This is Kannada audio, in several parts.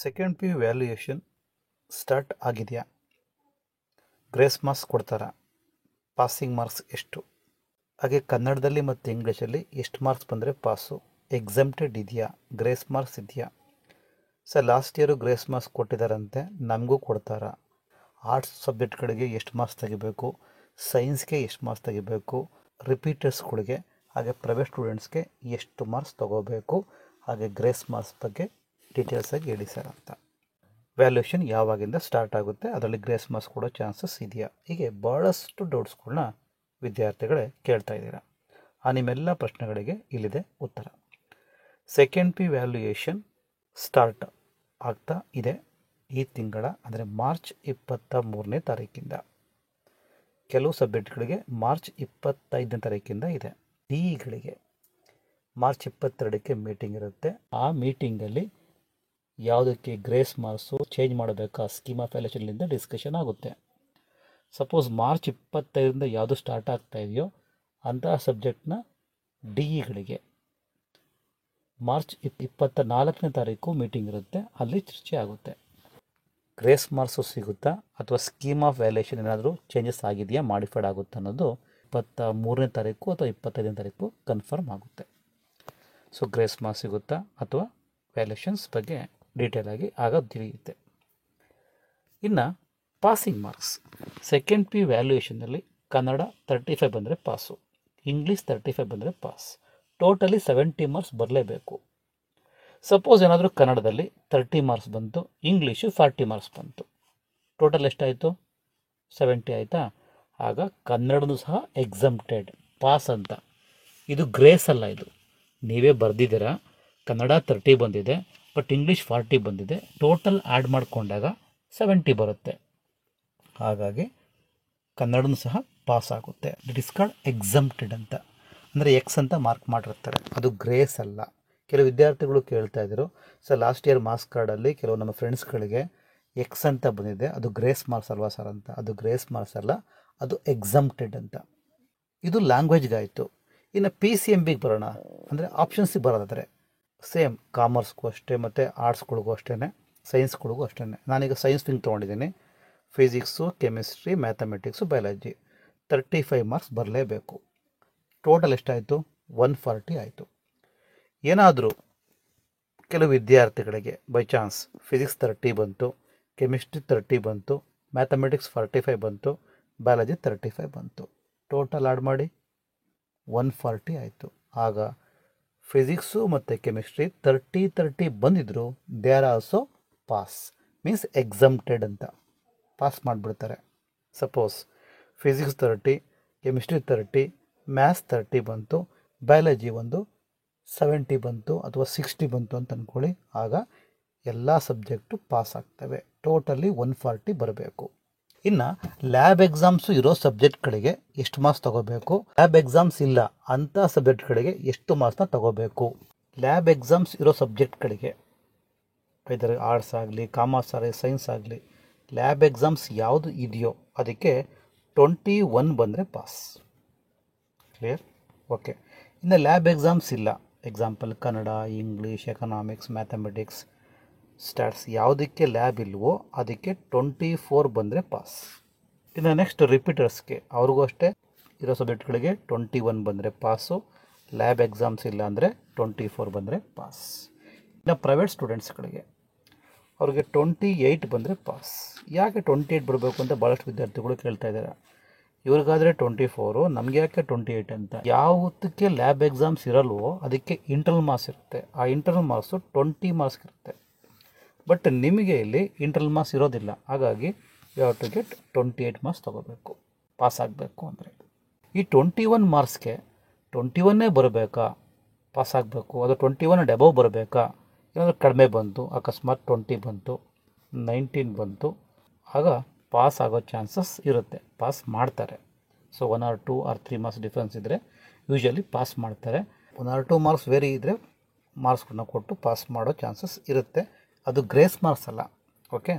Second P U valuation start ಆಗಿದೆಯಾ? ಗ್ರೇಸ್ ಮಾರ್ಕ್ಸ್ ಕೊಡ್ತಾರಾ? ಪಾಸಿಂಗ್ ಮಾರ್ಕ್ಸ್ ಎಷ್ಟು? ಹಾಗೆ ಕನ್ನಡದಲ್ಲಿ ಮತ್ತು ಇಂಗ್ಲೀಷಲ್ಲಿ ಎಷ್ಟು ಮಾರ್ಕ್ಸ್ ಬಂದರೆ ಪಾಸು? ಎಕ್ಸಮ್ಟೆಡ್ ಇದೆಯಾ? ಗ್ರೇಸ್ ಮಾರ್ಕ್ಸ್ ಇದೆಯಾ? Sir last year grace marks ಕೊಟ್ಟಿದ್ದಾರಂತೆ, ನಮಗೂ ಕೊಡ್ತಾರಾ? ಆರ್ಟ್ಸ್ ಸಬ್ಜೆಕ್ಟ್ಗಳಿಗೆ ಎಷ್ಟು ಮಾರ್ಕ್ಸ್ ತೆಗಿಬೇಕು? ಸೈನ್ಸ್ಗೆ ಎಷ್ಟು ಮಾರ್ಕ್ಸ್ ತೆಗಿಬೇಕು? ರಿಪೀಟರ್ಸ್ಗಳಿಗೆ ಹಾಗೆ ಪ್ರೈವೇಟ್ ಸ್ಟೂಡೆಂಟ್ಸ್ಗೆ ಎಷ್ಟು ಮಾರ್ಕ್ಸ್ ತೊಗೋಬೇಕು? ಹಾಗೆ ಗ್ರೇಸ್ ಮಾರ್ಕ್ಸ್ ಬಗ್ಗೆ ಡೀಟೇಲ್ಸಾಗಿ ಹೇಳಿ ಸರ್ ಅಂತ. ವ್ಯಾಲ್ಯೂಯೇಷನ್ ಯಾವಾಗಿಂದ ಸ್ಟಾರ್ಟ್ ಆಗುತ್ತೆ, ಅದರಲ್ಲಿ ಗ್ರೇಸ್ ಮಾರ್ಕ್ಸ್ ಕೊಡೋ ಚಾನ್ಸಸ್ ಇದೆಯಾ? ಹೀಗೆ ಭಾಳಷ್ಟು ಡೌಟ್ಸ್ಗಳನ್ನ ವಿದ್ಯಾರ್ಥಿಗಳೇ ಕೇಳ್ತಾ ಇದ್ದೀರಾ. ಆ ನಿಮ್ಮೆಲ್ಲ ಪ್ರಶ್ನೆಗಳಿಗೆ ಇಲ್ಲಿದೆ ಉತ್ತರ. ಸೆಕೆಂಡ್ ಪಿ ವ್ಯಾಲ್ಯೂಯೇಷನ್ ಸ್ಟಾರ್ಟ್ ಆಗ್ತಾ ಇದೆ ಈ ತಿಂಗಳ, ಅಂದರೆ ಮಾರ್ಚ್ 23ನೇ ತಾರೀಕಿಂದ. ಕೆಲವು ಸಬ್ಜೆಕ್ಟ್ಗಳಿಗೆ ಮಾರ್ಚ್ 25ನೇ ತಾರೀಕಿಂದ ಇದೆ. ಡಿಗಳಿಗೆ ಮಾರ್ಚ್ 22ಕ್ಕೆ ಮೀಟಿಂಗ್ ಇರುತ್ತೆ. ಆ ಮೀಟಿಂಗಲ್ಲಿ ಯಾವುದಕ್ಕೆ ಗ್ರೇಸ್ ಮಾರ್ಕ್ಸು ಚೇಂಜ್ ಮಾಡಬೇಕಾ ಸ್ಕೀಮ್ ಆಫ್ ವ್ಯಾಲ್ಯೂಯೇಷನ್ನಿಂದ ಡಿಸ್ಕಷನ್ ಆಗುತ್ತೆ. ಸಪೋಸ್ ಮಾರ್ಚ್ 25ರಿಂದ ಯಾವುದು ಸ್ಟಾರ್ಟ್ ಆಗ್ತಾ ಇದೆಯೋ ಅಂತಹ ಸಬ್ಜೆಕ್ಟ್ನ ಡಿಗಳಿಗೆ ಮಾರ್ಚ್ 24ನೇ ತಾರೀಕು ಮೀಟಿಂಗ್ ಇರುತ್ತೆ, ಅಲ್ಲಿ ಚರ್ಚೆ ಆಗುತ್ತೆ. ಗ್ರೇಸ್ ಮಾರ್ಕ್ಸು ಸಿಗುತ್ತಾ ಅಥವಾ ಸ್ಕೀಮ್ ಆಫ್ ವ್ಯಾಲ್ಯೂಯೇಷನ್ ಏನಾದರೂ ಚೇಂಜಸ್ ಆಗಿದೆಯಾ, ಮಾಡಿಫೈಡ್ ಆಗುತ್ತೆ ಅನ್ನೋದು 23ನೇ ತಾರೀಕು ಅಥವಾ 25ನೇ ತಾರೀಕು ಕನ್ಫರ್ಮ್ ಆಗುತ್ತೆ. ಸೊ ಗ್ರೇಸ್ ಮಾರ್ಕ್ಸ್ ಸಿಗುತ್ತಾ ಅಥವಾ ವ್ಯಾಲ್ಯೂಯೇಷನ್ಸ್ ಬಗ್ಗೆ ಡೀಟೇಲ್ ಆಗಿ ಆಗ ತಿಳಿಯುತ್ತೆ. ಇನ್ನು ಪಾಸಿಂಗ್ ಮಾರ್ಕ್ಸ್, ಸೆಕೆಂಡ್ ಪಿ ವ್ಯಾಲ್ಯೂಯೇಷನ್ನಲ್ಲಿ ಕನ್ನಡ 35 ಬಂದರೆ ಪಾಸು, ಇಂಗ್ಲೀಷ್ 35 ಬಂದರೆ ಪಾಸ್, ಟೋಟಲಿ 70 ಮಾರ್ಕ್ಸ್ ಬರಲೇಬೇಕು. ಸಪೋಸ್ ಏನಾದರೂ ಕನ್ನಡದಲ್ಲಿ 30 ಮಾರ್ಕ್ಸ್ ಬಂತು, ಇಂಗ್ಲೀಷು 40 ಮಾರ್ಕ್ಸ್ ಬಂತು, ಟೋಟಲ್ ಎಷ್ಟಾಯಿತು? 70 ಆಯಿತಾ? ಆಗ ಕನ್ನಡನೂ ಸಹ ಎಕ್ಸಮ್ಟೆಡ್ ಪಾಸ್ ಅಂತ. ಇದು ಗ್ರೇಸ್ ಅಲ್ಲ, ಇದು ನೀವೇ ಬರೆದಿದ್ದೀರಾ. ಕನ್ನಡ 30 ಬಂದಿದೆ, ಬಟ್ ಇಂಗ್ಲೀಷ್ 40 ಬಂದಿದೆ, ಟೋಟಲ್ ಆ್ಯಡ್ ಮಾಡಿಕೊಂಡಾಗ 70 ಬರುತ್ತೆ. ಹಾಗಾಗಿ ಕನ್ನಡನೂ ಸಹ ಪಾಸ್ ಆಗುತ್ತೆ. ಇಟ್ ಇಸ್ ಕಾಲ್ಡ್ ಎಕ್ಸಮ್ಟೆಡ್ ಅಂತ, ಅಂದರೆ ಎಕ್ಸ್ ಅಂತ ಮಾರ್ಕ್ ಮಾಡಿರ್ತಾರೆ, ಅದು ಗ್ರೇಸ್ ಅಲ್ಲ. ಕೆಲವು ವಿದ್ಯಾರ್ಥಿಗಳು ಕೇಳ್ತಾ ಇದ್ದರು, ಸರ್ ಲಾಸ್ಟ್ ಇಯರ್ ಮಾರ್ಕ್ಸ್ ಕಾರ್ಡಲ್ಲಿ ಕೆಲವು ನಮ್ಮ ಫ್ರೆಂಡ್ಸ್ಗಳಿಗೆ ಎಕ್ಸ್ ಅಂತ ಬಂದಿದೆ, ಅದು ಗ್ರೇಸ್ ಮಾರ್ಕ್ಸ್ ಅಲ್ವಾ ಸರ್ ಅಂತ. ಅದು ಗ್ರೇಸ್ ಮಾರ್ಕ್ಸ್ ಅಲ್ಲ, ಅದು ಎಕ್ಸಮ್ಟೆಡ್ ಅಂತ. ಇದು ಲ್ಯಾಂಗ್ವೇಜ್ಗಾಯಿತು. ಇನ್ನು PCMBಗೆ ಬರೋಣ, ಅಂದರೆ ಆಪ್ಷನ್ಸಿಗೆ ಬರೋದಾದರೆ ಸೇಮ್ ಕಾಮರ್ಸ್ಗೂ ಅಷ್ಟೇ ಮತ್ತು ಆರ್ಟ್ಸ್ಗಳಿಗೂ ಅಷ್ಟೇ, ಸೈನ್ಸ್ಗಳಿಗೂ ಅಷ್ಟೇ. ನಾನೀಗ ಸೈನ್ಸ್ ವಿಂಗ್ ತೊಗೊಂಡಿದ್ದೀನಿ. Physics, chemistry, mathematics, biology 35 marks ಬರಲೇಬೇಕು. ಟೋಟಲ್ ಎಷ್ಟಾಯಿತು? 140 ಆಯಿತು. ಏನಾದರೂ ಕೆಲವು ವಿದ್ಯಾರ್ಥಿಗಳಿಗೆ ಬೈ ಚಾನ್ಸ್ ಫಿಸಿಕ್ಸ್ 30 ಬಂತು, ಕೆಮಿಸ್ಟ್ರಿ 30 ಬಂತು, ಮ್ಯಾಥಮೆಟಿಕ್ಸ್ 45 ಬಂತು, ಬಯಾಲಜಿ 35 ಬಂತು, ಟೋಟಲ್ ಆ್ಯಡ್ ಮಾಡಿ 140 ಆಯಿತು. ಆಗ ಫಿಸಿಕ್ಸು ಮತ್ತು ಕೆಮಿಸ್ಟ್ರಿ 30 ಬಂದಿದ್ದರು, they are also pass, means exempted ಅಂತ ಪಾಸ್ ಮಾಡಿಬಿಡ್ತಾರೆ. ಸಪೋಸ್ ಫಿಸಿಕ್ಸ್ 30, ಕೆಮಿಸ್ಟ್ರಿ 30, ಮ್ಯಾಥ್ಸ್ 30 ಬಂತು, ಬಯಾಲಜಿ ಒಂದು 70 ಬಂತು ಅಥವಾ 60 ಬಂತು ಅಂತ ಅಂದ್ಕೊಳ್ಳಿ, ಆಗ ಎಲ್ಲ ಸಬ್ಜೆಕ್ಟು ಪಾಸ್ ಆಗ್ತವೆ. ಟೋಟಲಿ 140 ಬರಬೇಕು. ಇನ್ನು ಲ್ಯಾಬ್ ಎಕ್ಸಾಮ್ಸು ಇರೋ ಸಬ್ಜೆಕ್ಟ್ಗಳಿಗೆ ಎಷ್ಟು ಮಾರ್ಕ್ಸ್ ತೊಗೋಬೇಕು, ಲ್ಯಾಬ್ ಎಕ್ಸಾಮ್ಸ್ ಇಲ್ಲ ಅಂಥ ಸಬ್ಜೆಕ್ಟ್ಗಳಿಗೆ ಎಷ್ಟು ಮಾರ್ಕ್ಸ್ನ ತೊಗೋಬೇಕು? ಲ್ಯಾಬ್ ಎಕ್ಸಾಮ್ಸ್ ಇರೋ ಸಬ್ಜೆಕ್ಟ್ಗಳಿಗೆ ಇದರ ಆರ್ಟ್ಸ್ ಆಗಲಿ, ಕಾಮರ್ಸ್ ಆಗಲಿ, ಸೈನ್ಸ್ ಆಗಲಿ, ಲ್ಯಾಬ್ ಎಕ್ಸಾಮ್ಸ್ ಯಾವುದು ಇದೆಯೋ ಅದಕ್ಕೆ 21 ಬಂದರೆ ಪಾಸ್. ಕ್ಲಿಯರ್? ಓಕೆ. ಇನ್ನು ಲ್ಯಾಬ್ ಎಕ್ಸಾಮ್ಸ್ ಇಲ್ಲ, example Kannada, English, economics, mathematics, stats ಯಾವುದಕ್ಕೆ ಲ್ಯಾಬ್ ಇಲ್ವೋ ಅದಕ್ಕೆ 24 ಬಂದರೆ ಪಾಸ್. ಇನ್ನು ನೆಕ್ಸ್ಟ್ ರಿಪೀಟರ್ಸ್ಗೆ, ಅವ್ರಿಗೂ ಅಷ್ಟೇ ಇರೋ ಸಬ್ಜೆಕ್ಟ್ಗಳಿಗೆ 21 ಬಂದರೆ ಪಾಸು, ಲ್ಯಾಬ್ ಎಕ್ಸಾಮ್ಸ್ ಇಲ್ಲ ಅಂದರೆ 24 ಬಂದರೆ ಪಾಸ್. ಇನ್ನು ಪ್ರೈವೇಟ್ ಸ್ಟೂಡೆಂಟ್ಸ್ಗಳಿಗೆ ಅವ್ರಿಗೆ 28 ಬಂದರೆ ಪಾಸ್. ಯಾಕೆ 28 ಬರಬೇಕು ಅಂತ ಭಾಳಷ್ಟು ವಿದ್ಯಾರ್ಥಿಗಳು ಕೇಳ್ತಾ ಇದ್ದಾರೆ. ಇವ್ರಿಗಾದರೆ 24, ನಮಗೆ ಯಾಕೆ 28 ಅಂತ. ಯಾವುದಕ್ಕೆ ಲ್ಯಾಬ್ ಎಕ್ಸಾಮ್ಸ್ ಇರಲ್ವೋ ಅದಕ್ಕೆ ಇಂಟರ್ನಲ್ ಮಾರ್ಕ್ಸ್ ಇರುತ್ತೆ. ಆ ಇಂಟರ್ನಲ್ ಮಾರ್ಕ್ಸು 20 ಮಾರ್ಕ್ಸ್ ಇರುತ್ತೆ. ಬಟ್ ನಿಮಗೆ ಇಲ್ಲಿ ಇಂಟರ್ನಲ್ ಮಾರ್ಕ್ಸ್ ಇರೋದಿಲ್ಲ, ಹಾಗಾಗಿ you have to get 28 marks ತೊಗೋಬೇಕು ಪಾಸ್ ಆಗಬೇಕು ಅಂದರೆ. ಈ 21 ಮಾರ್ಕ್ಸ್ಗೆ 21 ಬರಬೇಕಾ ಪಾಸ್ ಆಗಬೇಕು, ಅದು 21 ಅಬವ್ ಬರಬೇಕಾ? ಏನಾದರೂ ಕಡಿಮೆ ಬಂತು, ಅಕಸ್ಮಾತ್ 20 ಬಂತು, 19 ಬಂತು, ಆಗ ಪಾಸ್ ಆಗೋ ಚಾನ್ಸಸ್ ಇರುತ್ತೆ, ಪಾಸ್ ಮಾಡ್ತಾರೆ. So 1 or 2 or 3 marks difference ಇದ್ದರೆ ಯೂಶ್ವಲಿ ಪಾಸ್ ಮಾಡ್ತಾರೆ. 1 or 2 ಮಾರ್ಕ್ಸ್ ವೇರಿ ಇದ್ದರೆ ಮಾರ್ಕ್ಸ್ಗಳನ್ನ ಕೊಟ್ಟು ಪಾಸ್ ಮಾಡೋ ಚಾನ್ಸಸ್ ಇರುತ್ತೆ. ಅದು ಗ್ರೇಸ್ ಮಾರ್ಕ್ಸ್ ಅಲ್ಲ. Okay,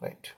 right.